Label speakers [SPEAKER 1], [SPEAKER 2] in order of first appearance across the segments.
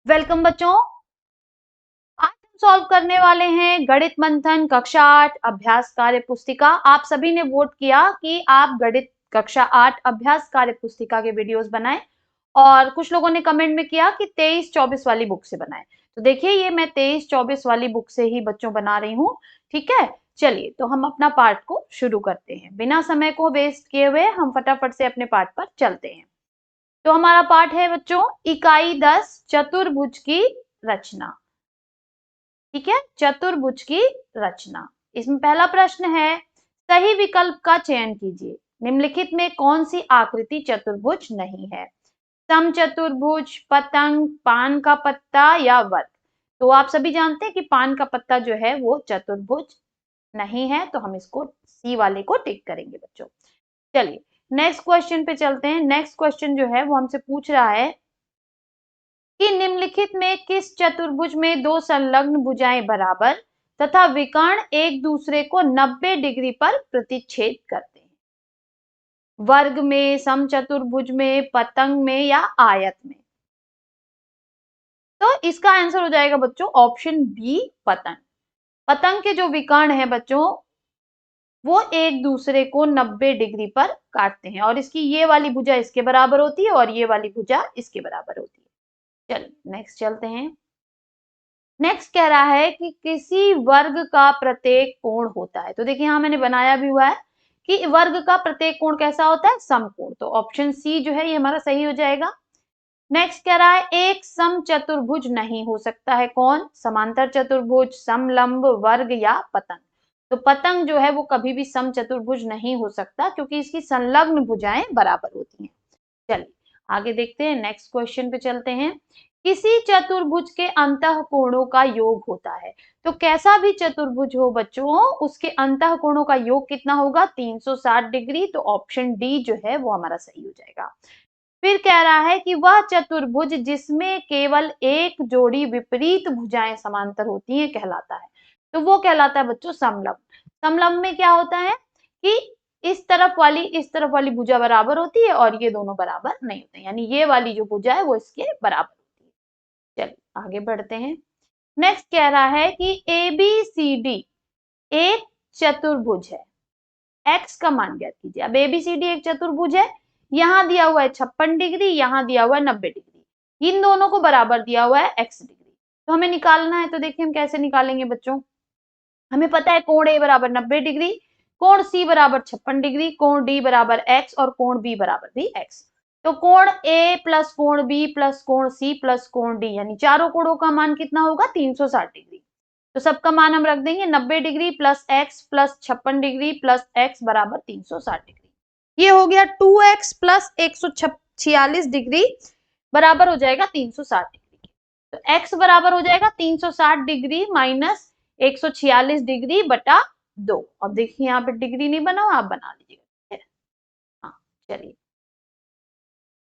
[SPEAKER 1] Welcome बच्चों। आज हम सॉल्व करने वाले हैं गणित मंथन कक्षा 8 अभ्यास कार्य पुस्तिका। आप सभी ने वोट किया कि आप गणित कक्षा 8 अभ्यास कार्य पुस्तिका के वीडियोस बनाएं और कुछ लोगों ने कमेंट में किया कि 23-24 वाली बुक से बनाएं। तो देखिए ये मैं 23-24 वाली बुक से ही बच्चों बना रही हूँ। ठीक है, चलिए तो हम अपना पार्ट को शुरू करते हैं। बिना समय को वेस्ट किए हुए हम फटाफट से अपने पार्ट पर चलते हैं। तो हमारा पाठ है बच्चों इकाई 10 चतुर्भुज की रचना। ठीक है, चतुर्भुज की रचना। इसमें पहला प्रश्न है सही विकल्प का चयन कीजिए। निम्नलिखित में कौन सी आकृति चतुर्भुज नहीं है? समचतुर्भुज, पतंग, पान का पत्ता या वर्ग। तो आप सभी जानते हैं कि पान का पत्ता जो है वो चतुर्भुज नहीं है, तो हम इसको सी वाले को टिक करेंगे बच्चों। चलिए नेक्स्ट क्वेश्चन पे चलते हैं। नेक्स्ट क्वेश्चन जो है वो हमसे पूछ रहा है कि निम्नलिखित में किस चतुर्भुज में दो संलग्न भुजाएं बराबर तथा विकर्ण एक दूसरे को 90 डिग्री पर प्रतिच्छेद करते हैं? वर्ग में, समचतुर्भुज में, पतंग में या आयत में? तो इसका आंसर हो जाएगा बच्चों ऑप्शन बी पतंग। पतंग के जो विकर्ण है बच्चों वो एक दूसरे को 90 डिग्री पर काटते हैं और इसकी ये वाली भुजा इसके बराबर होती है और ये वाली भुजा इसके बराबर होती है। चलिए नेक्स्ट चलते हैं। नेक्स्ट कह रहा है कि किसी वर्ग का प्रत्येक कोण होता है। तो देखिए यहां मैंने बनाया भी हुआ है कि वर्ग का प्रत्येक कोण कैसा होता है? समकोण। तो ऑप्शन सी जो है ये हमारा सही हो जाएगा। नेक्स्ट कह रहा है एक समचतुर्भुज नहीं हो सकता है। कौन? समांतर चतुर्भुज, समलंब, वर्ग या पतंग। तो पतंग जो है वो कभी भी समचतुर्भुज नहीं हो सकता क्योंकि इसकी संलग्न भुजाएं बराबर होती हैं। चलिए आगे देखते हैं, नेक्स्ट क्वेश्चन पे चलते हैं। किसी चतुर्भुज के अंतः कोणों का योग होता है। तो कैसा भी चतुर्भुज हो बच्चों उसके अंतः कोणों का योग कितना होगा? 360 डिग्री। तो ऑप्शन डी जो है वो हमारा सही हो जाएगा। फिर कह रहा है कि वह चतुर्भुज जिसमें केवल एक जोड़ी विपरीत भुजाएं समांतर होती हैं कहलाता है। तो वो कहलाता है बच्चों समलंब। समलंब में क्या होता है कि इस तरफ वाली भुजा बराबर होती है और ये दोनों बराबर नहीं होते, यानी ये वाली जो भुजा है वो इसके बराबर होती है। चलिए आगे बढ़ते हैं। नेक्स्ट कह रहा है कि ए बी सी डी एक चतुर्भुज है। एक्स का मान ज्ञात कीजिए। अब एबीसीडी एक चतुर्भुज है, यहां दिया हुआ है 56 डिग्री, यहां दिया हुआ है 90 डिग्री, इन दोनों को बराबर दिया हुआ है x डिग्री। तो हमें निकालना है। तो देखिए हम कैसे निकालेंगे बच्चों। हमें पता है कोण ए बराबर 90 डिग्री, कोण सी बराबर 56 डिग्री, कोण डी बराबर x और कोण बी बराबर भी x। तो कोण ए प्लस कोण बी प्लस कोण सी प्लस कोण डी यानी चारों कोणों का मान कितना होगा? 360 डिग्री। तो सबका मान हम रख देंगे 90 degree plus x plus 56 degree plus x बराबर 360 डिग्री। ये हो गया 2x प्लस 146 डिग्री बराबर हो जाएगा 360 डिग्री। तो x बराबर हो जाएगा 360 डिग्री माइनस 146 डिग्री बटा 2। अब देखिए यहाँ पे डिग्री नहीं बना, आप बना लीजिएगा। हाँ चलिए,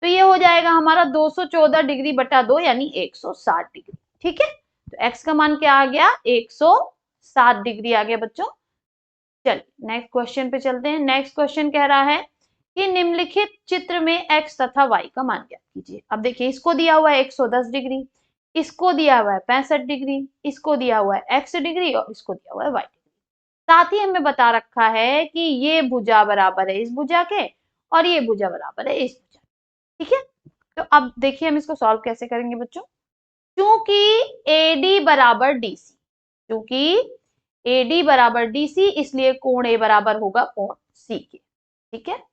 [SPEAKER 1] तो ये हो जाएगा हमारा 214 डिग्री बटा 2 यानी 160 डिग्री। ठीक है, तो x का मान क्या आ गया? 160 डिग्री आ गया बच्चों। चलिए नेक्स्ट क्वेश्चन पे चलते हैं। नेक्स्ट क्वेश्चन कह रहा है कि निम्नलिखित चित्र में x तथा y का मान ज्ञात कीजिए। अब देखिए इसको दिया हुआ है 110 डिग्री, इसको दिया हुआ है 65 डिग्री, इसको दिया हुआ है x डिग्री और इसको दिया हुआ है y डिग्री। साथ ही हमें बता रखा है कि ये भुजा बराबर है इस भुजा के और ये भुजा बराबर है इस भुजा। ठीक है, तो अब देखिए हम इसको सॉल्व कैसे करेंगे बच्चों। क्योंकि AD बराबर DC, क्योंकि AD बराबर DC इसलिए कोण A बराबर होगा कोण C के। ठीक है,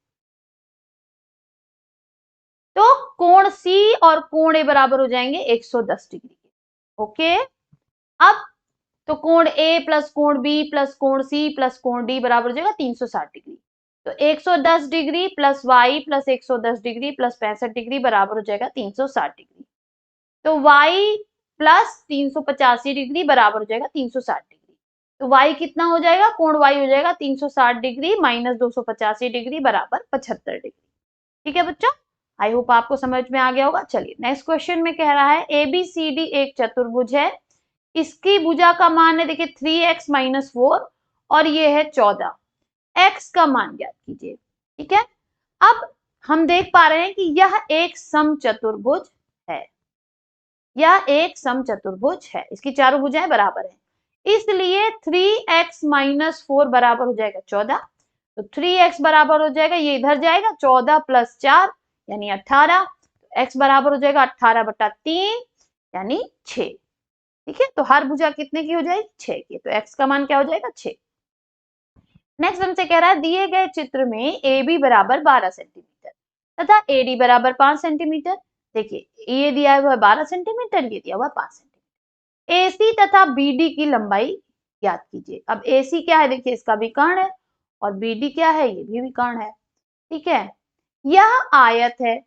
[SPEAKER 1] तो कोण C और कोण A बराबर हो जाएंगे 110 डिग्री के। ओके, अब तो कोण A प्लस कोण B प्लस कोण C प्लस कोण D बराबर हो जाएगा 360 डिग्री। तो 110 degree plus y plus 110 degree plus 65 degree बराबर हो जाएगा 360 डिग्री। तो y प्लस 385 डिग्री बराबर हो जाएगा 360 डिग्री। तो y कितना हो जाएगा? कोण y हो जाएगा 360 डिग्री माइनस 285 डिग्री बराबर 75 डिग्री। ठीक है बच्चों, आई होप आपको समझ में आ गया होगा। चलिए नेक्स्ट क्वेश्चन में कह रहा है ABCD एक चतुर्भुज है, इसकी भुजा का मान है देखिए 3x माइनस 4 और ये है 14। x का मान ज्ञात कीजिए। ठीक है, अब हम देख पा रहे हैं कि यह एक समचतुर्भुज है। यह एक समचतुर्भुज है, इसकी चारों भुजाएं बराबर हैं, इसलिए 3x - 4 बराबर हो जाएगा 14। तो 3x बराबर हो जाएगा, ये इधर जाएगा 14 + 4 यानी 18। x बराबर हो जाएगा 18/3 यानी 6। ठीक है, तो हर भुजा कितने की हो जाएगी? 6 की। तो x का मान क्या हो जाएगा? 6। नेक्स्ट हमसे कह रहा है दिए गए चित्र में AB बराबर 12 सेंटीमीटर तथा AD बराबर 5 सेंटीमीटर। देखिए ये दिया हुआ है 12 सेंटीमीटर, ये दिया हुआ 5 सेंटीमीटर। AC तथा BD की लंबाई ज्ञात कीजिए। अब AC क्या है? देखिए इसका विकर्ण है, और BD क्या है? ये भी विकर्ण है। ठीक है, यह आयत है,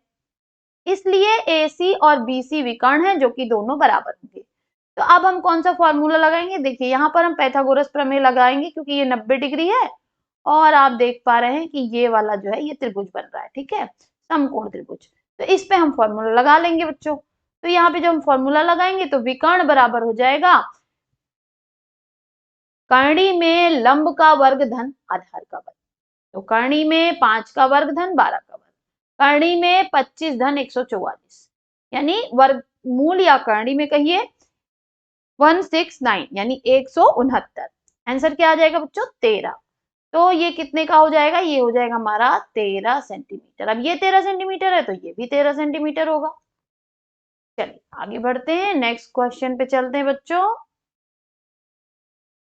[SPEAKER 1] इसलिए AC और BC विकर्ण है जो कि दोनों बराबर होंगे। तो अब हम कौन सा फॉर्मूला लगाएंगे? देखिए यहाँ पर हम पाइथागोरस प्रमेय लगाएंगे, क्योंकि ये 90 डिग्री है और आप देख पा रहे हैं कि ये वाला जो है ये त्रिभुज बन रहा है। ठीक है, समकोण त्रिभुज। तो इस पे हम फॉर्मूला लगा लेंगे बच्चों। तो यहाँ पे जब हम फॉर्मूला लगाएंगे तो विकर्ण बराबर हो जाएगा कर्णी में लंब का वर्ग धन आधार का वर्ग। तो कर्णी में 5 का वर्ग धन 12 का वर्ग, कर्णी में 25 धन 144 यानी वर्गमूल या कर्णी में कहिए 169 यानी 169। आंसर क्या आ जाएगा बच्चों? 13। तो ये कितने का हो जाएगा? ये हो जाएगा हमारा 13 सेंटीमीटर। अब ये 13 सेंटीमीटर है तो ये भी 13 सेंटीमीटर होगा। चलिए आगे बढ़ते हैं, नेक्स्ट क्वेश्चन पे चलते हैं बच्चों।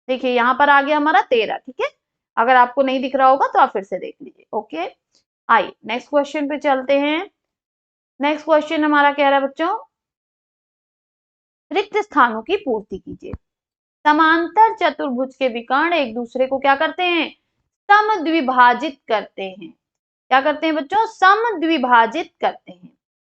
[SPEAKER 1] देखिए यहाँ पर आ गया हमारा 13। ठीक है, अगर आपको नहीं दिख रहा होगा तो आप फिर से देख लीजिए। ओके, आइए नेक्स्ट क्वेश्चन पे चलते हैं। नेक्स्ट क्वेश्चन हमारा कह रहा है बच्चों रिक्त स्थानों की पूर्ति कीजिए। समांतर चतुर्भुज के विकर्ण एक दूसरे को क्या करते हैं? समद्विभाजित करते हैं। क्या करते हैं बच्चों? समद्विभाजित करते हैं।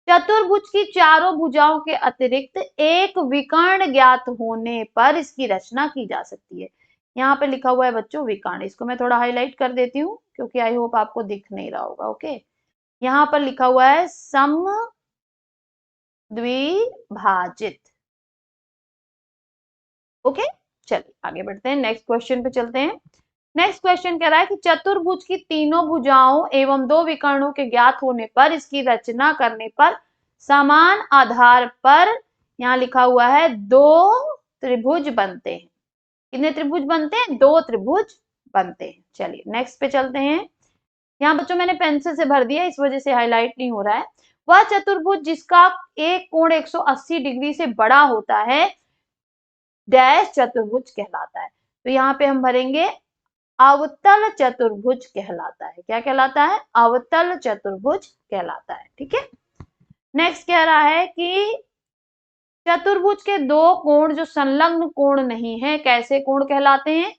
[SPEAKER 1] चतुर्भुज की चारों भुजाओं के अतिरिक्त एक विकर्ण ज्ञात होने पर इसकी रचना की जा सकती है। यहाँ पे लिखा हुआ है बच्चों विकर्ण, इसको मैं थोड़ा हाईलाइट कर देती हूँ क्योंकि आई होप आपको दिख नहीं रहा होगा। ओके, यहाँ पर लिखा हुआ है समद्विभाजित। ओके, चलिए आगे बढ़ते हैं, नेक्स्ट क्वेश्चन पे चलते हैं। नेक्स्ट क्वेश्चन कह रहा है कि चतुर्भुज की तीनों भुजाओं एवं दो विकर्णों के ज्ञात होने पर इसकी रचना करने पर समान आधार पर, यहाँ लिखा हुआ है, दो त्रिभुज बनते हैं। कितने त्रिभुज बनते हैं? दो त्रिभुज बनते हैं। चलिए नेक्स्ट पे चलते हैं। यहाँ बच्चों मैंने पेंसिल से भर दिया, इस वजह से हाईलाइट नहीं हो रहा है। वह चतुर्भुज जिसका एक कोण 180 डिग्री से बड़ा होता है डैश चतुर्भुज कहलाता है। तो यहाँ पे हम भरेंगे अवतल चतुर्भुज कहलाता है। क्या कहलाता है? अवतल चतुर्भुज कहलाता है। ठीक है, नेक्स्ट कह रहा है कि चतुर्भुज के दो कोण जो संलग्न कोण नहीं है कैसे कोण कहलाते हैं?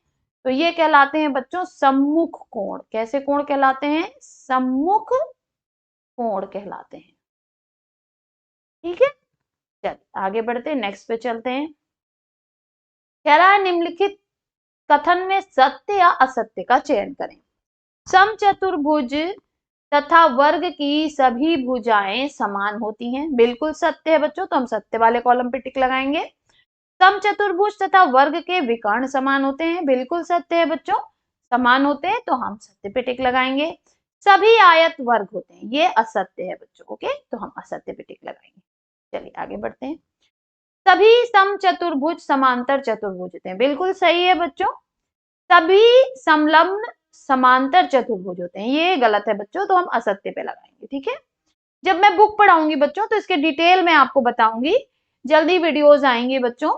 [SPEAKER 1] तो ये कहलाते हैं बच्चों सम्मुख कोण। कैसे कोण कहलाते हैं? सम्मुख कोण कहलाते हैं। ठीक है, चलिए आगे बढ़ते हैं, नेक्स्ट पे चलते हैं। कह रहा है निम्नलिखित कथन में सत्य या असत्य का चयन करें। समचतुर्भुज तथा वर्ग की सभी भुजाएं समान होती हैं। बिल्कुल सत्य है बच्चों, तो हम सत्य वाले कॉलम पे टिक लगाएंगे। समचतुर्भुज तथा वर्ग के विकर्ण समान होते हैं। बिल्कुल सत्य है बच्चों, समान होते हैं, तो हम सत्य पे टिक लगाएंगे। सभी आयत वर्ग होते हैं, ये असत्य है बच्चों। ओके, तो हम असत्य पे टिक लगाएंगे। चलिए आगे बढ़ते हैं। सभी समचतुर्भुज समांतर चतुर्भुज होते हैं। बिल्कुल सही है बच्चों, सभी समलग्न समांतर चतुर्भुज होते हैं, ये गलत है बच्चों, तो हम असत्य पे लगाएंगे। ठीक है, जब मैं बुक पढ़ाऊंगी बच्चों तो इसके डिटेल में आपको बताऊंगी, जल्दी वीडियोस आएंगे बच्चों,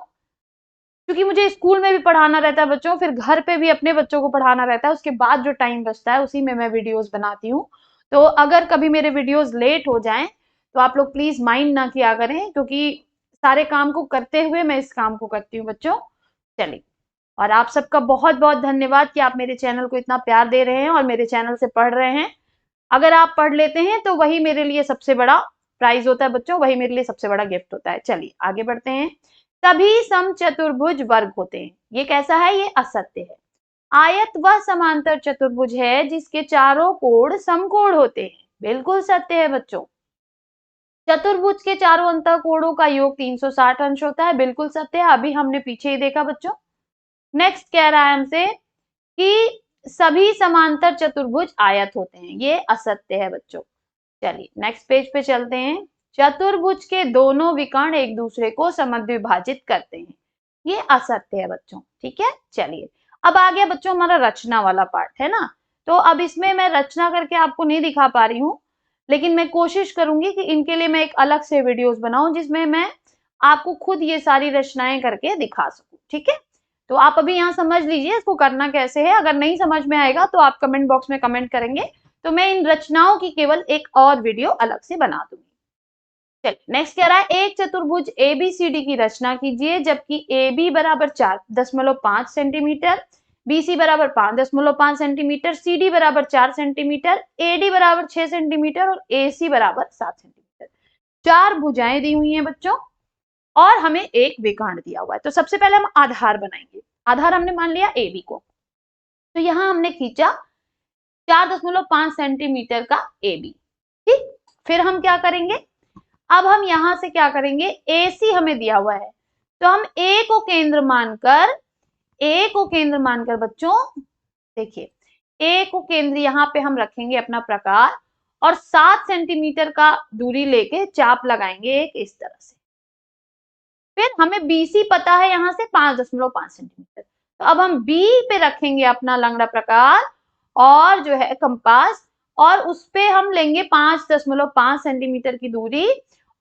[SPEAKER 1] क्योंकि मुझे स्कूल में भी पढ़ाना रहता है बच्चों, फिर घर पे भी अपने बच्चों को पढ़ाना रहता है, उसके बाद जो टाइम बचता है उसी में मैं वीडियोस बनाती हूँ। तो अगर कभी मेरे वीडियोस लेट हो जाएं तो आप लोग प्लीज माइंड ना किया करें, क्योंकि सारे काम को करते हुए मैं इस काम को करती हूँ बच्चों। चलिए, और आप सबका बहुत बहुत धन्यवाद कि आप मेरे चैनल को इतना प्यार दे रहे हैं और मेरे चैनल से पढ़ रहे हैं। अगर आप पढ़ लेते हैं तो वही मेरे लिए सबसे बड़ा प्राइज होता है बच्चों, वही मेरे लिए सबसे बड़ा गिफ्ट होता है। चलिए आगे बढ़ते हैं। सभी समचतुर्भुज वर्ग होते हैं, ये कैसा है? ये असत्य है। आयत वह समांतर चतुर्भुज है जिसके चारों कोण समकोण होते हैं। बिल्कुल सत्य है बच्चों। चतुर्भुज के चारों अंतःकोणों का योग 360 अंश होता है। बिल्कुल सत्य है, अभी हमने पीछे ही देखा बच्चों। नेक्स्ट कह रहा है हमसे कि सभी समांतर चतुर्भुज आयत होते हैं, ये असत्य है बच्चों। चलिए नेक्स्ट पेज पे चलते हैं। चतुर्भुज के दोनों विकर्ण एक दूसरे को समद्विभाजित करते हैं। ये असत्य है बच्चों, ठीक है। चलिए अब आ गया बच्चों हमारा रचना वाला पार्ट, है ना। तो अब इसमें मैं रचना करके आपको नहीं दिखा पा रही हूँ, लेकिन मैं कोशिश करूंगी कि इनके लिए मैं एक अलग से वीडियोस बनाऊं जिसमें मैं आपको खुद ये सारी रचनाएं करके दिखा सकूं, ठीक है। तो आप अभी यहाँ समझ लीजिए इसको करना कैसे है। अगर नहीं समझ में आएगा तो आप कमेंट बॉक्स में कमेंट करेंगे, तो मैं इन रचनाओं की केवल एक और वीडियो अलग से बना दूंगी। चलिए नेक्स्ट कह रहा है, एक चतुर्भुज एबीसीडी की रचना कीजिए जबकि ए बी बराबर 4.5 सेंटीमीटर, BC बराबर 5.5 सेंटीमीटर, CD बराबर 4 सेंटीमीटर, AD बराबर 6 सेंटीमीटर और AC बराबर 7 सेंटीमीटर। चार भुजाएं दी हुई हैं बच्चों और हमें एक विकर्ण दिया हुआ है। तो सबसे पहले हम आधार बनाएंगे। आधार हमने मान लिया AB को, तो यहां हमने खींचा 4.5 सेंटीमीटर का AB, ठीक। फिर हम क्या करेंगे, अब हम यहां से क्या करेंगे, AC हमें दिया हुआ है तो हम A को केंद्र मानकर बच्चों देखिए A को केंद्र यहां पे हम रखेंगे अपना प्रकार और 7 सेंटीमीटर का दूरी लेके चाप लगाएंगे एक इस तरह से। फिर हमें BC पता है यहां से 5.5 सेंटीमीटर, तो अब हम B पे रखेंगे अपना लंगड़ा प्रकार और जो है कंपास और उस पे हम लेंगे 5.5 सेंटीमीटर की दूरी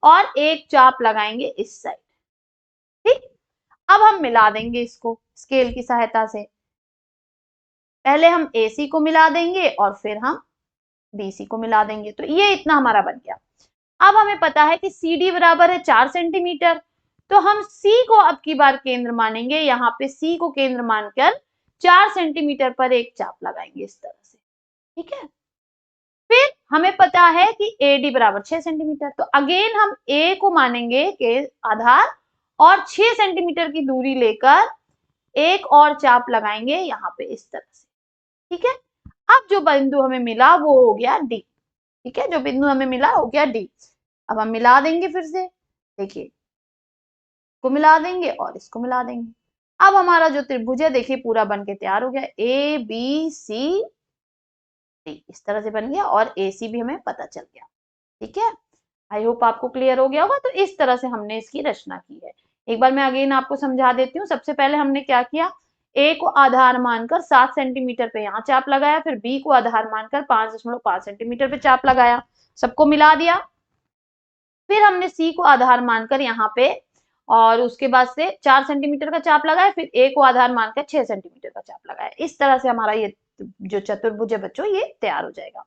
[SPEAKER 1] और एक चाप लगाएंगे इस साइड, ठीक। अब हम मिला देंगे इसको स्केल की सहायता से। पहले हम AC को मिला देंगे और फिर हम BC को मिला देंगे, तो ये इतना हमारा बन गया। अब हमें पता है कि CD बराबर है 4 सेंटीमीटर, तो हम C को अब की बार केंद्र मानेंगे। यहाँ पे C को केंद्र मानकर 4 सेंटीमीटर पर एक चाप लगाएंगे इस तरह से, ठीक है। फिर हमें पता है कि AD बराबर 6 सेंटीमीटर, तो अगेन हम A को मानेंगे के आधार और 6 सेंटीमीटर की दूरी लेकर एक और चाप लगाएंगे यहाँ पे इस तरह से, ठीक है। अब जो बिंदु हमें मिला वो हो गया D, ठीक है। जो बिंदु हमें मिला हो गया D। अब हम मिला देंगे फिर से, देखिए को मिला देंगे और इसको मिला देंगे। अब हमारा जो त्रिभुज है देखिए पूरा बन के तैयार हो गया, ABCD इस तरह से बन गया और AC भी हमें पता चल गया, ठीक है। आई होप आपको क्लियर हो गया होगा। तो इस तरह से हमने इसकी रचना की है। एक बार मैं अगेन आपको समझा देती हूँ। सबसे पहले हमने क्या किया, A को आधार मानकर 7 सेंटीमीटर पे यहाँ चाप लगाया, फिर B को आधार मानकर 5.5 सेंटीमीटर पे चाप लगाया, सबको मिला दिया। फिर हमने C को आधार मानकर यहाँ पे और उसके बाद से 4 सेंटीमीटर का चाप लगाया, फिर A को आधार मानकर 6 सेंटीमीटर का चाप लगाया। इस तरह से हमारा ये जो चतुर्भुज है बच्चों ये तैयार हो जाएगा।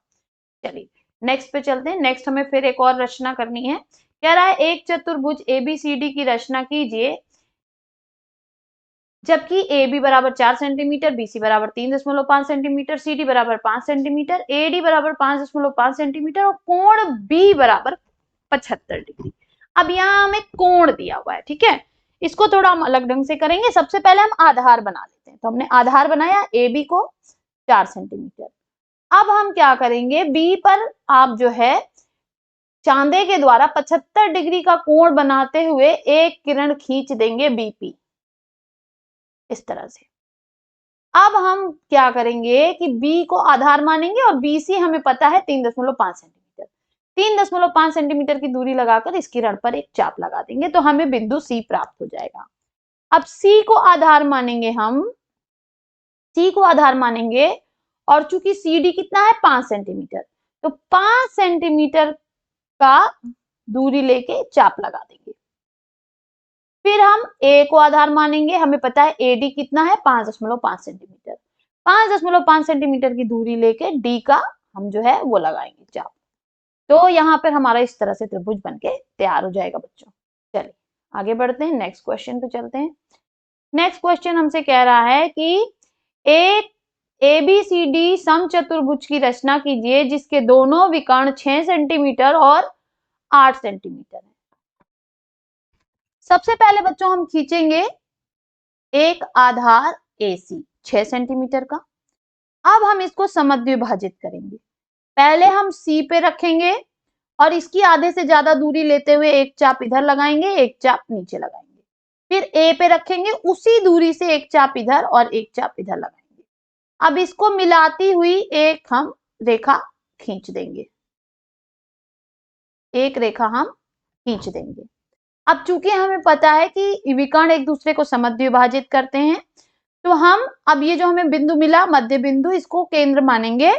[SPEAKER 1] चलिए नेक्स्ट पे चलते हैं। नेक्स्ट हमें फिर एक और रचना करनी है। कह रहा है एक चतुर्भुज ABCD की रचना कीजिए जबकि AB बराबर 4 सेंटीमीटर, BC बराबर 3.5 सेंटीमीटर, CD बराबर 5 सेंटीमीटर, AD बराबर 5.5 सेंटीमीटर और कोण B बराबर 75 डिग्री। अब यहाँ हमें कोण दिया हुआ है, ठीक है। इसको थोड़ा हम अलग ढंग से करेंगे। सबसे पहले हम आधार बना लेते हैं। तो हमने आधार बनाया AB को 4 सेंटीमीटर। अब हम क्या करेंगे, B पर आप जो है चांदे के द्वारा 75 डिग्री का कोण बनाते हुए एक किरण खींच देंगे BP इस तरह से। अब हम क्या करेंगे कि B को आधार मानेंगे और BC हमें पता है 3.5 सेंटीमीटर। 3.5 सेंटीमीटर की दूरी लगाकर इस किरण पर एक चाप लगा देंगे तो हमें बिंदु C प्राप्त हो जाएगा। अब C को आधार मानेंगे हम, C को आधार मानेंगे और चूंकि CD कितना है 5 सेंटीमीटर, तो 5 सेंटीमीटर का दूरी लेके चाप लगा देंगे। फिर हम A को आधार मानेंगे, हमें पता है AD कितना है 5.5 सेंटीमीटर। 5.5 सेंटीमीटर की दूरी लेके D का हम जो है वो लगाएंगे चाप। तो यहाँ पर हमारा इस तरह से त्रिभुज बनके तैयार हो जाएगा बच्चों। चलिए आगे बढ़ते हैं, नेक्स्ट क्वेश्चन पे चलते हैं। नेक्स्ट क्वेश्चन हमसे कह रहा है कि एक ABCD समचतुर्भुज की रचना कीजिए जिसके दोनों विकर्ण 6 सेंटीमीटर और 8 सेंटीमीटर है। सबसे पहले बच्चों हम खींचेंगे एक आधार AC 6 सेंटीमीटर का। अब हम इसको समद्विभाजित करेंगे। पहले हम C पे रखेंगे और इसकी आधे से ज्यादा दूरी लेते हुए एक चाप इधर लगाएंगे, एक चाप नीचे लगाएंगे। फिर A पे रखेंगे, उसी दूरी से एक चाप इधर और एक चाप इधर लगाएंगे। अब इसको मिलाती हुई एक हम रेखा खींच देंगे, एक रेखा हम खींच देंगे। अब चूंकि हमें पता है कि विकर्ण एक दूसरे को समद्वि विभाजित करते हैं, तो हम अब ये जो हमें बिंदु मिला मध्य बिंदु, इसको केंद्र मानेंगे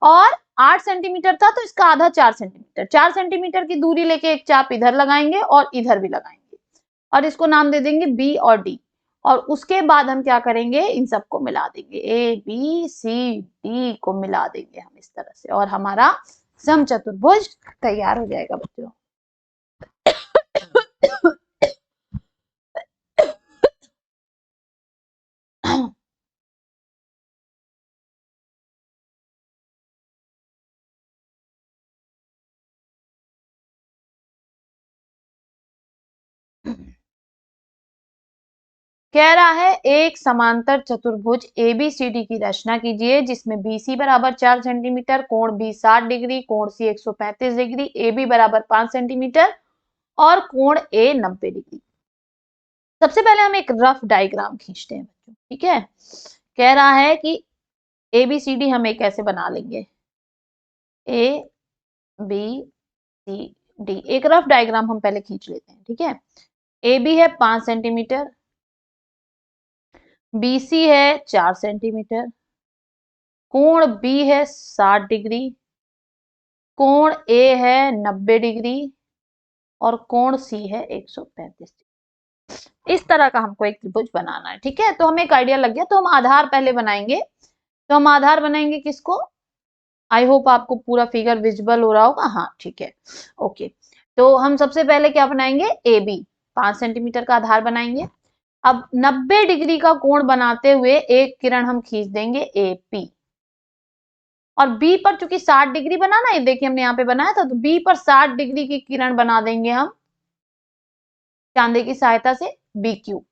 [SPEAKER 1] और 8 सेंटीमीटर था तो इसका आधा 4 सेंटीमीटर, 4 सेंटीमीटर की दूरी लेके एक चाप इधर लगाएंगे और इधर भी लगाएंगे और इसको नाम दे देंगे बी और डी। और उसके बाद हम क्या करेंगे, इन सबको मिला देंगे, ए बी सी डी को मिला देंगे हम इस तरह से, और हमारा समचतुर्भुज तैयार हो जाएगा बच्चों। कह रहा है एक समांतर चतुर्भुज एबीसीडी की रचना कीजिए जिसमें बीसी बराबर 4 सेंटीमीटर, कोण बी 60 डिग्री, कोण सी 135 डिग्री, एबी बराबर 5 सेंटीमीटर और कोण ए 90 डिग्री। सबसे पहले हम एक रफ डायग्राम खींचते हैं बच्चों, ठीक है। कह रहा है कि एबीसीडी हम एक ऐसे बना लेंगे, ए बी सी डी, एक रफ डायग्राम हम पहले खींच लेते हैं, ठीक है। ए बी है 5 सेंटीमीटर, बीसी है 4 सेंटीमीटर, कोण बी है 60 डिग्री, कोण ए है 90 डिग्री और कोण सी है 135 डिग्री। इस तरह का हमको एक त्रिभुज बनाना है, ठीक है। तो हमें एक आइडिया लग गया, तो हम आधार पहले बनाएंगे। तो हम आधार बनाएंगे किसको, आई होप आपको पूरा फिगर विजिबल हो रहा होगा, हाँ ठीक है, ओके। तो हम सबसे पहले क्या बनाएंगे, ए बी 5 सेंटीमीटर का आधार बनाएंगे। अब 90 डिग्री का कोण बनाते हुए एक किरण हम खींच देंगे ए पी, और बी पर चूंकि 60 डिग्री बनाना है, देखिए हमने यहाँ पे बनाया था, तो बी पर 60 डिग्री की किरण बना देंगे हम चांदे की सहायता से, बी क्यू।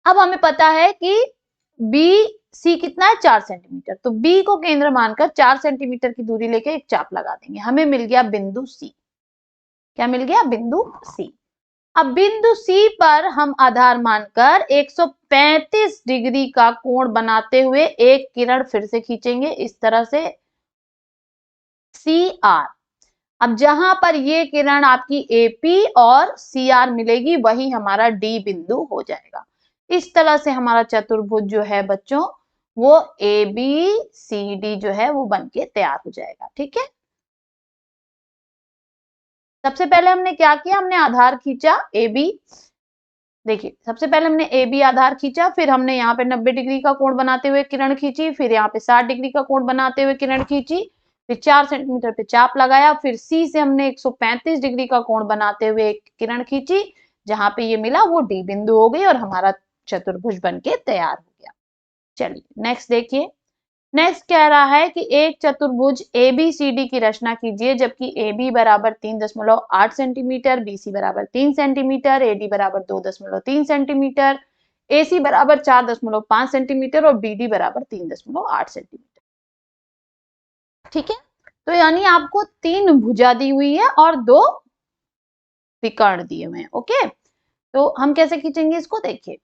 [SPEAKER 1] अब हमें पता है कि बी सी कितना है 4 सेंटीमीटर, तो बी को केंद्र मानकर 4 सेंटीमीटर की दूरी लेके एक चाप लगा देंगे, हमें मिल गया बिंदु सी। क्या मिल गया, बिंदु सी। अब बिंदु सी पर हम आधार मानकर 135 डिग्री का कोण बनाते हुए एक किरण फिर से खींचेंगे इस तरह से, सी आर। अब जहां पर ये किरण आपकी एपी और सी आर मिलेगी वही हमारा डी बिंदु हो जाएगा। इस तरह से हमारा चतुर्भुज जो है बच्चों वो ए बी सी डी जो है वो बन के तैयार हो जाएगा, ठीक है। सबसे पहले हमने क्या किया, हमने आधार खींचा ए बी, देखिए सबसे पहले हमने ए बी आधार खींचा, फिर हमने यहाँ पे 90 डिग्री का कोण बनाते हुए किरण खींची, फिर यहाँ पे 60 डिग्री का कोण बनाते हुए किरण खींची, फिर 4 सेंटीमीटर पे चाप लगाया, फिर सी से हमने 135 डिग्री का कोण बनाते हुए एक किरण खींची, जहां पे ये मिला वो डी बिंदु हो गई और हमारा चतुर्भुज बन के तैयार हो गया। चलिए नेक्स्ट देखिए, नेक्स्ट कह रहा है कि एक चतुर्भुज एबीसीडी की रचना कीजिए जबकि AB बराबर 3.8 सेंटीमीटर, BC बराबर 3 सेंटीमीटर, AD बराबर 2.3 सेंटीमीटर, AC बराबर 4.5 सेंटीमीटर और BD बराबर 3.8 सेंटीमीटर, ठीक है। तो यानी आपको 3 भुजा दी हुई है और 2 विकर्ण दिए हुए हैं, ओके। तो हम कैसे खींचेंगे इसको, देखिए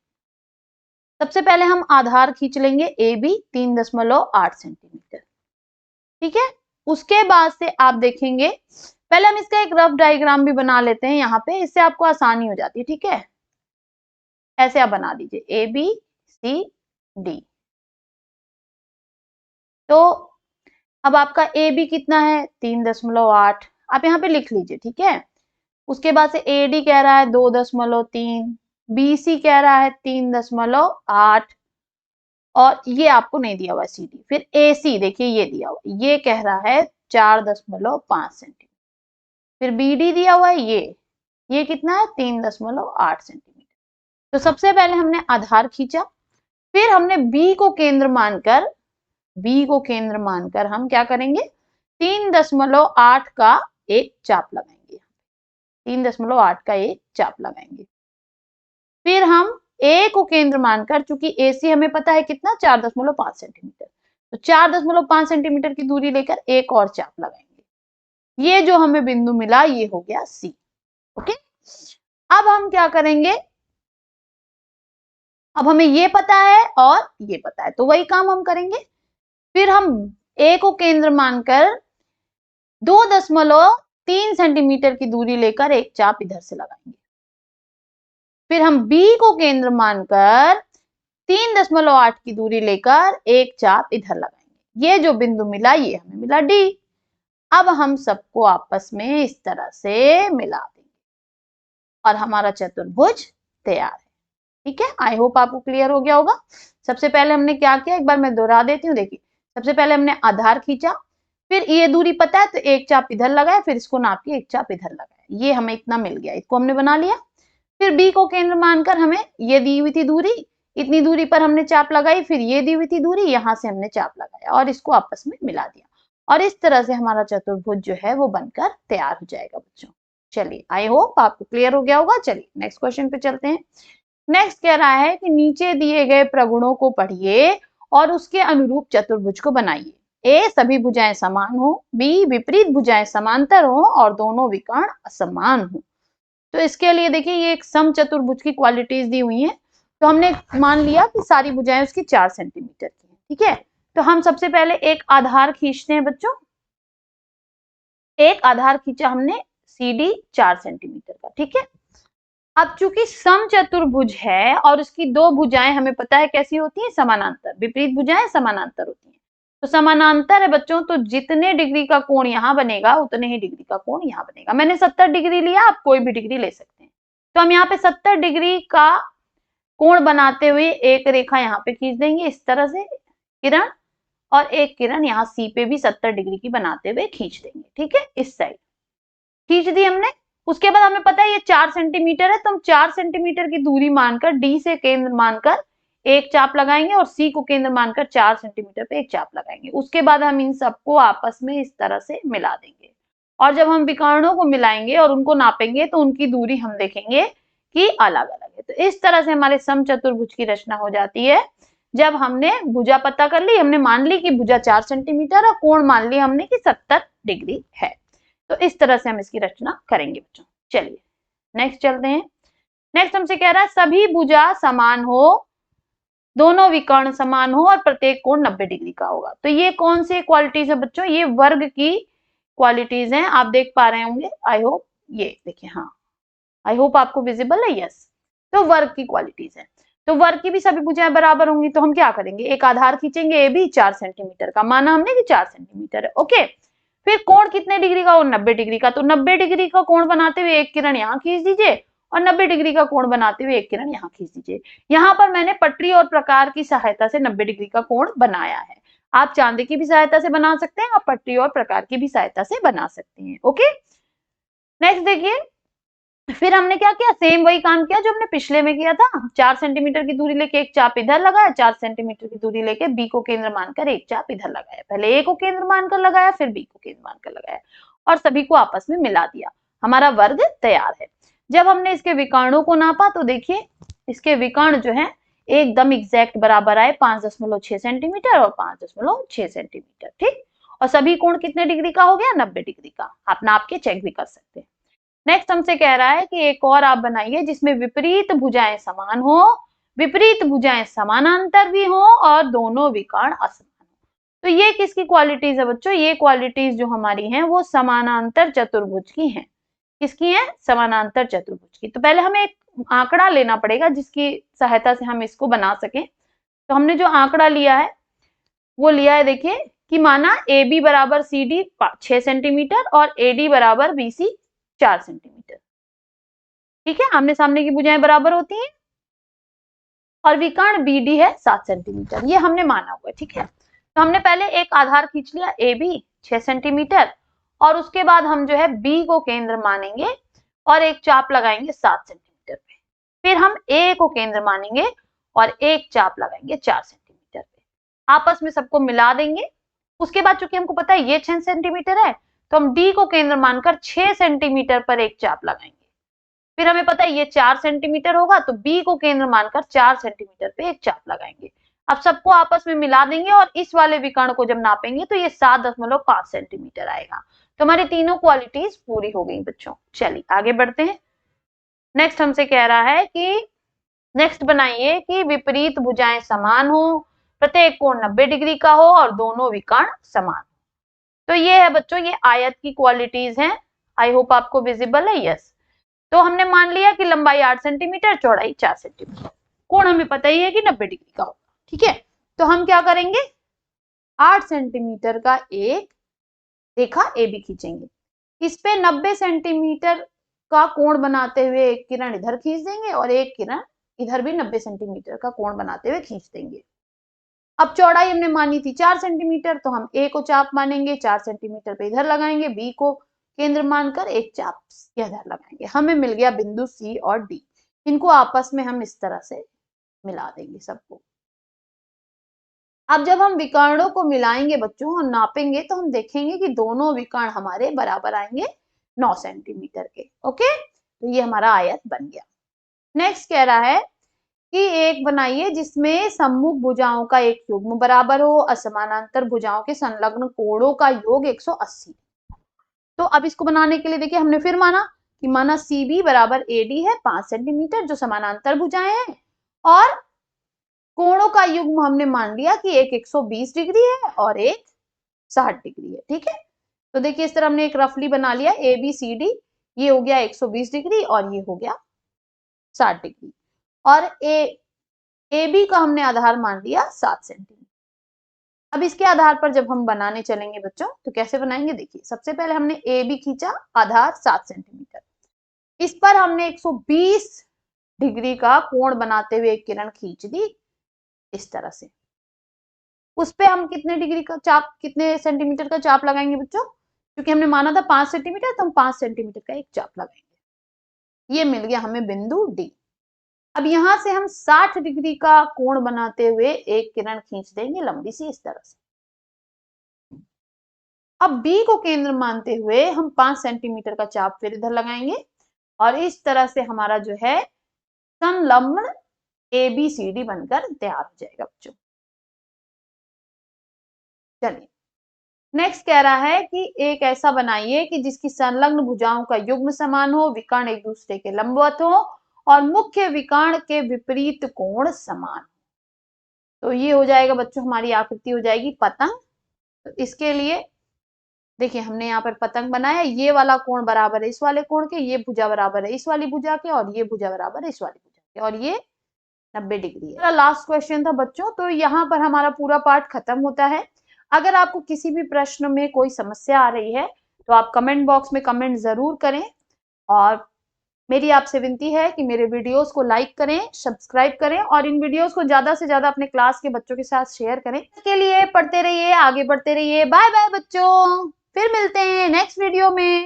[SPEAKER 1] सबसे पहले हम आधार खींच लेंगे ए बी 3.8 सेंटीमीटर, ठीक है। उसके बाद से आप देखेंगे, पहले हम इसका एक रफ डायग्राम भी बना लेते हैं यहाँ पे, इससे आपको आसानी हो जाती है, ठीक है। ऐसे आप बना लीजिए ए बी सी डी। तो अब आपका ए बी कितना है 3.8, आप यहाँ पे लिख लीजिए, ठीक है। उसके बाद से ए डी कह रहा है 2.3, बी सी कह रहा है 3.8 और ये आपको नहीं दिया हुआ सी डी। फिर ए सी देखिए ये दिया हुआ, ये कह रहा है 4.5 सेंटीमीटर। फिर बी डी दिया हुआ है ये कितना है 3.8 सेंटीमीटर। तो सबसे पहले हमने आधार खींचा, फिर हमने बी को केंद्र मानकर हम क्या करेंगे 3.8 का एक चाप लगाएंगे, 3.8 का एक चाप लगाएंगे। फिर हम ए को केंद्र मानकर, चूंकि ए सी हमें पता है कितना 4.5 सेंटीमीटर, तो 4.5 सेंटीमीटर की दूरी लेकर एक और चाप लगाएंगे, ये जो हमें बिंदु मिला ये हो गया सी, ओके। अब हम क्या करेंगे, अब हमें ये पता है और ये पता है तो वही काम हम करेंगे। फिर हम ए को केंद्र मानकर 3 सेंटीमीटर की दूरी लेकर एक चाप इधर से लगाएंगे। फिर हम B को केंद्र मानकर 3.8 की दूरी लेकर एक चाप इधर लगाएंगे। ये जो बिंदु मिला ये हमें मिला D। अब हम सबको आपस में इस तरह से मिला देंगे और हमारा चतुर्भुज तैयार है। ठीक है, आई होप आपको क्लियर हो गया होगा। सबसे पहले हमने क्या किया, एक बार मैं दोहरा देती हूँ। देखिए, सबसे पहले हमने आधार खींचा, फिर ये दूरी पता है तो एक चाप इधर लगाया, फिर इसको नाप के एक चाप इधर लगाया। ये हमें इतना मिल गया, इसको हमने बना लिया। फिर बी को केंद्र मानकर हमें ये दी हुई थी दूरी, इतनी दूरी पर हमने चाप लगाई, फिर ये दी हुई थी दूरी, यहां से हमने चाप लगाया और इसको आपस में मिला दिया और इस तरह से हमारा चतुर्भुज जो है वो बनकर तैयार हो जाएगा बच्चों। चलिए, आई होप आपको क्लियर हो गया होगा। चलिए नेक्स्ट क्वेश्चन पे चलते हैं। नेक्स्ट कह रहा है कि नीचे दिए गए प्रगुणों को पढ़िए और उसके अनुरूप चतुर्भुज को बनाइए। ए, सभी भुजाएं समान हो, बी, विपरीत भुजाएं समांतर हो और दोनों विकर्ण असमान हो। तो इसके लिए देखिए, ये एक सम चतुर्भुज की क्वालिटीज दी हुई हैं। तो हमने मान लिया कि सारी भुजाएं उसकी 4 सेंटीमीटर की हैं। ठीक है, तो हम सबसे पहले एक आधार खींचते हैं बच्चों। एक आधार खींचा हमने CD 4 सेंटीमीटर का। ठीक है, अब चूंकि सम चतुर्भुज है और उसकी दो भुजाएं हमें पता है कैसी होती है, समानांतर। विपरीत भुजाएं समानांतर होती हैं। तो समानांतर है बच्चों, तो जितने डिग्री का कोण यहाँ बनेगा उतने ही डिग्री का कोण यहाँ बनेगा। मैंने 70 डिग्री लिया, आप कोई भी डिग्री ले सकते हैं। तो हम यहाँ पे 70 डिग्री का कोण बनाते हुए एक रेखा यहाँ पे खींच देंगे इस तरह से किरण, और एक किरण यहाँ C पे भी 70 डिग्री की बनाते हुए खींच देंगे। ठीक है, इस साइड खींच दी हमने। उसके बाद हमें पता है ये 4 सेंटीमीटर है, तो हम 4 सेंटीमीटर की दूरी मानकर D से केंद्र मानकर एक चाप लगाएंगे और C को केंद्र मानकर 4 सेंटीमीटर पे एक चाप लगाएंगे। उसके बाद हम इन सबको आपस में इस तरह से मिला देंगे और जब हम विकर्णों को मिलाएंगे और उनको नापेंगे तो उनकी दूरी हम देखेंगे कि अलग अलग है। तो इस तरह से हमारे समचतुर्भुज की रचना हो जाती है। जब हमने भुजा पता कर ली, हमने मान ली कि भुजा 4 सेंटीमीटर और कोण मान लिया हमने कि 70 डिग्री है। तो इस तरह से हम इसकी रचना करेंगे बच्चों। चलिए नेक्स्ट चलते हैं। नेक्स्ट हमसे कह रहा है सभी भुजा समान हो, दोनों विकर्ण समान हो और प्रत्येक कोण 90 डिग्री का होगा। तो ये कौन से क्वालिटीज है बच्चों, ये वर्ग की क्वालिटीज हैं। आप देख पा रहे होंगे, आई होप। ये देखिए, हाँ, आई होप आपको विजिबल है। यस, तो वर्ग की क्वालिटीज है। तो वर्ग की भी सभी भुजाएं बराबर होंगी। तो हम क्या करेंगे, एक आधार खींचेंगे, ए भी 4 सेंटीमीटर का, माना हमने कि 4 सेंटीमीटर है। ओके, फिर कोण कितने डिग्री का हो, 90 डिग्री का। तो 90 डिग्री का कोण बनाते हुए एक किरण यहाँ खींच दीजिए और 90 डिग्री का कोण बनाते हुए एक किरण यहाँ खींच दीजिए। यहाँ पर मैंने पटरी और प्रकार की सहायता से 90 डिग्री का कोण बनाया है। आप चांदी की भी सहायता से बना सकते हैं, आप पटरी और प्रकार की भी सहायता से बना सकते हैं। ओके, नेक्स्ट देखिए, फिर हमने क्या किया, सेम वही काम किया जो हमने पिछले में किया था। 4 सेंटीमीटर की दूरी लेके एक चाप इधर लगाया, 4 सेंटीमीटर की दूरी लेके बी को केंद्र मानकर एक चाप इधर लगाया। पहले ए को केंद्र मानकर लगाया, फिर बी को केंद्र मानकर लगाया और सभी को आपस में मिला दिया। हमारा वर्ग तैयार है। जब हमने इसके विकर्णों को नापा तो देखिए, इसके विकर्ण जो है एकदम एग्जैक्ट बराबर आए, 5.6 सेंटीमीटर और 5.6 सेंटीमीटर। ठीक, और सभी कोण कितने डिग्री का हो गया, 90 डिग्री का। आप नाप के चेक भी कर सकते हैं। नेक्स्ट हमसे कह रहा है कि एक और आप बनाइए जिसमें विपरीत भुजाएं समान हो, विपरीत भुजाएं समानांतर भी हो और दोनों विकर्ण असमान हो। तो ये किसकी क्वालिटीज है बच्चों, ये क्वालिटीज जो हमारी हैं वो समानांतर चतुर्भुज की हैं। किसकी है, समानांतर चतुर्भुज की। तो पहले हमें एक आंकड़ा लेना पड़ेगा जिसकी सहायता से हम इसको बना सकें। तो हमने जो आंकड़ा लिया है वो लिया है, देखिए कि माना ए बी बराबर सी डी 6 सेंटीमीटर और ए डी बराबर बी सी 4 सेंटीमीटर। ठीक है, आमने सामने की भुजाएं बराबर होती हैं और विकर्ण BD है 7 सेंटीमीटर, ये हमने माना हुआ है। ठीक है, तो हमने पहले एक आधार खींच लिया AB 6 सेंटीमीटर और उसके बाद हम जो है B को केंद्र मानेंगे और एक चाप लगाएंगे 7 सेंटीमीटर पे। फिर हम A को केंद्र मानेंगे और एक चाप लगाएंगे 4 सेंटीमीटर पे। आपस में सबको मिला देंगे। उसके बाद चूंकि हमको पता है ये 6 सेंटीमीटर है, तो हम D को केंद्र मानकर 6 सेंटीमीटर पर एक चाप लगाएंगे। फिर हमें पता है ये 4 सेंटीमीटर होगा, तो B को केंद्र मानकर 4 सेंटीमीटर पे एक चाप लगाएंगे। अब सबको आपस में मिला देंगे और इस वाले विकर्ण को जब नापेंगे तो ये 7.5 सेंटीमीटर आएगा। तो हमारी तीनों क्वालिटीज पूरी हो गई बच्चों। चलिए आगे बढ़ते हैं। नेक्स्ट हमसे कह रहा है कि नेक्स्ट बनाइए कि विपरीत भुजाएं समान हो, प्रत्येक कोण 90 डिग्री का हो और दोनों विकर्ण समान। तो ये है बच्चों, ये आयत की क्वालिटीज हैं। आई होप आपको विजिबल है। यस, तो हमने मान लिया कि लंबाई 8 सेंटीमीटर, चौड़ाई 4 सेंटीमीटर, कोण हमें पता ही है कि 90 डिग्री का होगा। ठीक है, तो हम क्या करेंगे, 8 सेंटीमीटर का एक रेखा AB खींचेंगे, इस पे 90 सेंटीमीटर का कोण बनाते हुए एक किरण इधर खींच देंगे और एक किरण इधर भी 90 सेंटीमीटर का कोण बनाते हुए खींच देंगे। अब चौड़ाई हमने मानी थी 4 सेंटीमीटर, तो हम A को चाप मानेंगे, 4 सेंटीमीटर पे इधर लगाएंगे, B को केंद्र मानकर एक चाप इधर लगाएंगे, हमें मिल गया बिंदु C और D। इनको आपस में हम इस तरह से मिला देंगे सबको। अब जब हम विकर्णों को मिलाएंगे बच्चों और नापेंगे तो हम देखेंगे कि दोनों विकर्ण हमारे बराबर आएंगे 9 सेंटीमीटर के। ओके, तो ये हमारा आयत बन गया। नेक्स्ट कह रहा है कि एक बनाइए जिसमें सम्मुख भुजाओं का एक युग्म बराबर हो, असमानांतर भुजाओं के संलग्न कोणों का योग 180। तो अब इसको बनाने के लिए देखिए हमने फिर माना कि माना CB बराबर AD है 5 सेंटीमीटर, जो समानांतर भुजाएं हैं, और कोणों का युग्म हमने मान लिया कि एक 120 डिग्री है और एक 60 डिग्री है। ठीक है, तो देखिए इस तरह हमने एक रफली बना लिया ABCD, ये हो गया 120 डिग्री और ये हो गया 60 डिग्री, और AB का हमने आधार मान लिया 7 सेंटीमीटर। अब इसके आधार पर जब हम बनाने चलेंगे बच्चों तो कैसे बनाएंगे, देखिए सबसे पहले हमने AB खींचा, आधार 7 सेंटीमीटर, इस पर हमने 120 डिग्री का कोण बनाते हुए एक किरण खींच दी इस तरह से। उस पे हम कितने डिग्री का चाप, कितने सेंटीमीटर का चाप लगाएंगे बच्चों, क्योंकि हमने माना था 5 सेंटीमीटर, तो हम 5 सेंटीमीटर का एक चाप लगाएंगे। ये मिल गया हमें बिंदु D। अब यहां से हम 60 डिग्री का कोण बनाते हुए एक किरण खींच देंगे लंबी सी इस तरह से। अब B को केंद्र मानते हुए हम 5 सेंटीमीटर का चाप फिर इधर लगाएंगे और इस तरह से हमारा जो है संलग्न ABCD बनकर तैयार हो जाएगा बच्चों। चलिए नेक्स्ट कह रहा है कि एक ऐसा बनाइए कि जिसकी संलग्न भुजाओं का युग्म समान हो, विकर्ण एक दूसरे के लंबवत हो और मुख्य विकर्ण के विपरीत कोण समान। तो ये हो जाएगा बच्चों, हमारी आकृति हो जाएगी पतंग। तो इसके लिए देखिए हमने यहाँ पर पतंग बनाया, ये वाला कोण बराबर है इस वाले कोण के, ये भुजा बराबर है इस वाली भुजा के, और ये भुजा बराबर है इस वाली भुजा के, और ये 90 डिग्री है। लास्ट क्वेश्चन था बच्चों, तो यहाँ पर हमारा पूरा पार्ट खत्म होता है। अगर आपको किसी भी प्रश्न में कोई समस्या आ रही है तो आप कमेंट बॉक्स में कमेंट जरूर करें, और मेरी आपसे विनती है कि मेरे वीडियोस को लाइक करें, सब्सक्राइब करें और इन वीडियोस को ज्यादा से ज्यादा अपने क्लास के बच्चों के साथ शेयर करें। इसके लिए पढ़ते रहिए, आगे बढ़ते रहिए। बाय बाय बच्चों, फिर मिलते हैं नेक्स्ट वीडियो में।